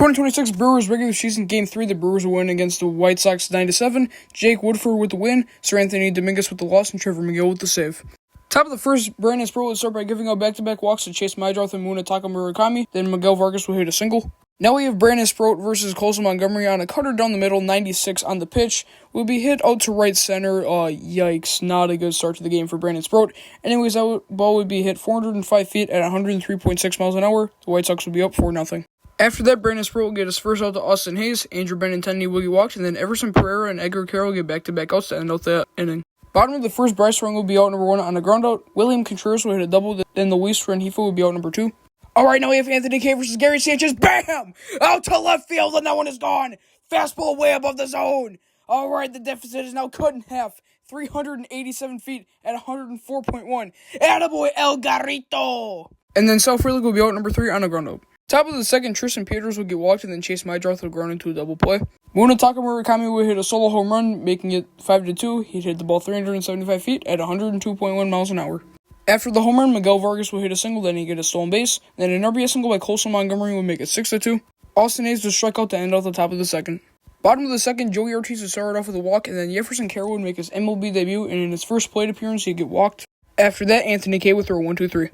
2026 Brewers regular season Game 3, the Brewers will win against the White Sox 9-7. Jake Woodford with the win, Sir Anthony Dominguez with the loss, and Trevor McGill with the save. Top of the first, Brandon Sproat will start by giving out back-to-back walks to Chase Maedroth and Munetaka Murakami. Then Miguel Vargas will hit a single. Now we have Brandon Sproat versus Colson Montgomery on a cutter down the middle, 96 on the pitch. Will be hit out to right center. Yikes, not a good start to the game for Brandon Sproat. Anyways, that ball would be hit 405 feet at 103.6 miles an hour. The White Sox will be up 4-0. After that, Brandon Sproat will get his first out to Austin Hayes, Andrew Benintendi will get walked, and then Everson Pereira and Edgar Carroll get back-to-back outs to end out the inning. Bottom of the first, Bryce Young will be out number 1 on a ground out. William Contreras will hit a double, then Luis Rengifo will be out number 2. Alright, now we have Anthony Kay versus Gary Sanchez. BAM! Out to left field, and that one is gone. Fastball way above the zone. Alright, the deficit is now cut in half. 387 feet at 104.1. Attaboy El Garrito! And then Sal Frelick will be out number 3 on a ground out. Top of the second, Tristan Peters will get walked, and then Chase Maedroth will ground into a double play. Munetaka Murakami will hit a solo home run, making it 5-2. He'd hit the ball 375 feet at 102.1 miles an hour. After the home run, Miguel Vargas will hit a single, then he get a stolen base. Then an RBI single by Colson Montgomery will make it 6-2. Austin Hayes will strike out to end out the top of the second. Bottom of the second, Joey Ortiz will start off with a walk, and then Jefferson Carroll would make his MLB debut, and in his first plate appearance, he'd get walked. After that, Anthony Kay would throw 1-2-3.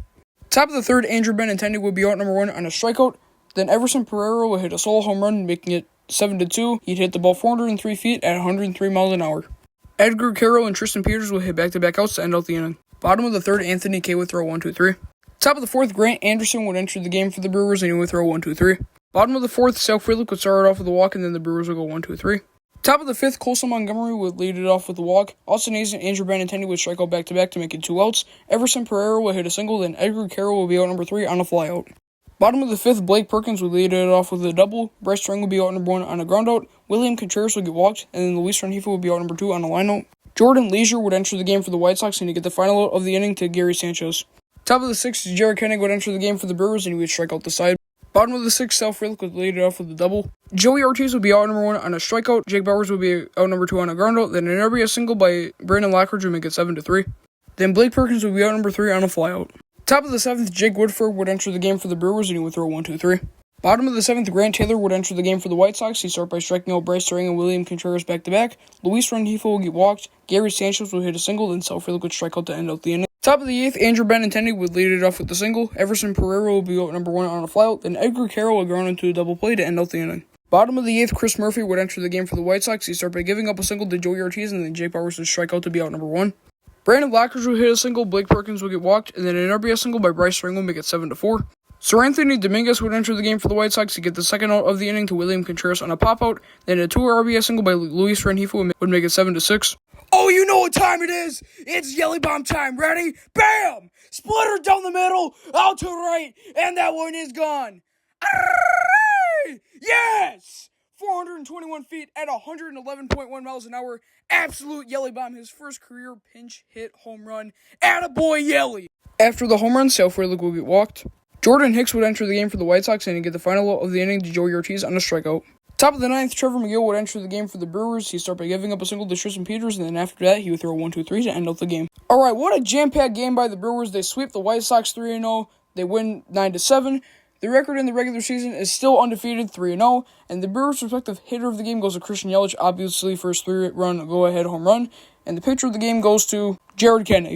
Top of the third, Andrew Benintendi will be out number 1 on a strikeout. Then Everson Pereira will hit a solo home run, making it 7-2. He'd hit the ball 403 feet at 103 miles an hour. Edgar Carroll and Tristan Peters will hit back-to-back outs to end out the inning. Bottom of the third, Anthony Kay would throw 1-2-3. Top of the fourth, Grant Anderson would enter the game for the Brewers, and he would throw 1-2-3. Bottom of the fourth, Sal Frelick would start off with a walk, and then the Brewers would go 1-2-3. Top of the fifth, Colson Montgomery would lead it off with a walk. Austin Hayes and Andrew Benintendi would strike out back-to-back to make it 2 outs. Everson Pereira will hit a single, then Edgar Carroll will be out number 3 on a flyout. Bottom of the fifth, Blake Perkins would lead it off with a double. Bryce Young will be out number 1 on a ground out. William Contreras will get walked, and then Luis Rengifo will be out number 2 on a line out. Jordan Leisure would enter the game for the White Sox, and he'd get the final out of the inning to Gary Sanchez. Top of the sixth, Jared Koenig would enter the game for the Brewers, and he would strike out the side. Bottom of the sixth, Sal Frelick would lead it off with a double. Joey Ortiz would be out number 1 on a strikeout. Jake Bauers would be out number 2 on a ground out. Then an RBI single by Brandon Lockridge would make it 7-3. Then Blake Perkins would be out number 3 on a flyout. Top of the seventh, Jake Woodford would enter the game for the Brewers, and he would throw 1-2-3. Bottom of the seventh, Grant Taylor would enter the game for the White Sox. He'd start by striking out Bryce Young and William Contreras back-to-back. Luis Rengifo will get walked. Gary Sanchez will hit a single, then Sal Frelick would strike out to end out the inning. Top of the eighth, Andrew Benintendi would lead it off with the single. Everson Pereira will be out number 1 on a flyout. Then Edgar Carroll would ground into a double play to end out the inning. Bottom of the eighth, Chris Murphy would enter the game for the White Sox. He'd start by giving up a single to Joey Ortiz, and then Jake Bauers would strike out to be out number 1. Brandon Lockridge would hit a single, Blake Perkins would get walked, and then an RBI single by Bryce Young would make it 7-4. Sir Anthony Dominguez would enter the game for the White Sox to get the second out of the inning to William Contreras on a pop-out. Then a 2 RBI single by Luis Rengifo would make it 7-6. Oh, you know what time it is! It's YELI bomb time. Ready? BAM! Splitter down the middle, out to right, and that one is gone. Yes! 421 feet at 111.1 miles an hour. Absolute YELI bomb, his first career pinch hit home run. Attaboy YELI! After the home run, Sal Frelick will get walked. Jordan Hicks would enter the game for the White Sox, and he'd get the final out of the inning to Joey Ortiz on a strikeout. Top of the ninth, Trevor McGill would enter the game for the Brewers. He'd start by giving up a single to Tristan Peters, and then after that, he would throw 1-2-3 to end out the game. Alright, what a jam-packed game by the Brewers. They sweep the White Sox 3-0. They win 9-7. The record in the regular season is still undefeated, 3-0, and the Brewers' respective hitter of the game goes to Christian Yelich, obviously for his 3-run go-ahead home run, and the pitcher of the game goes to Jared Koenig.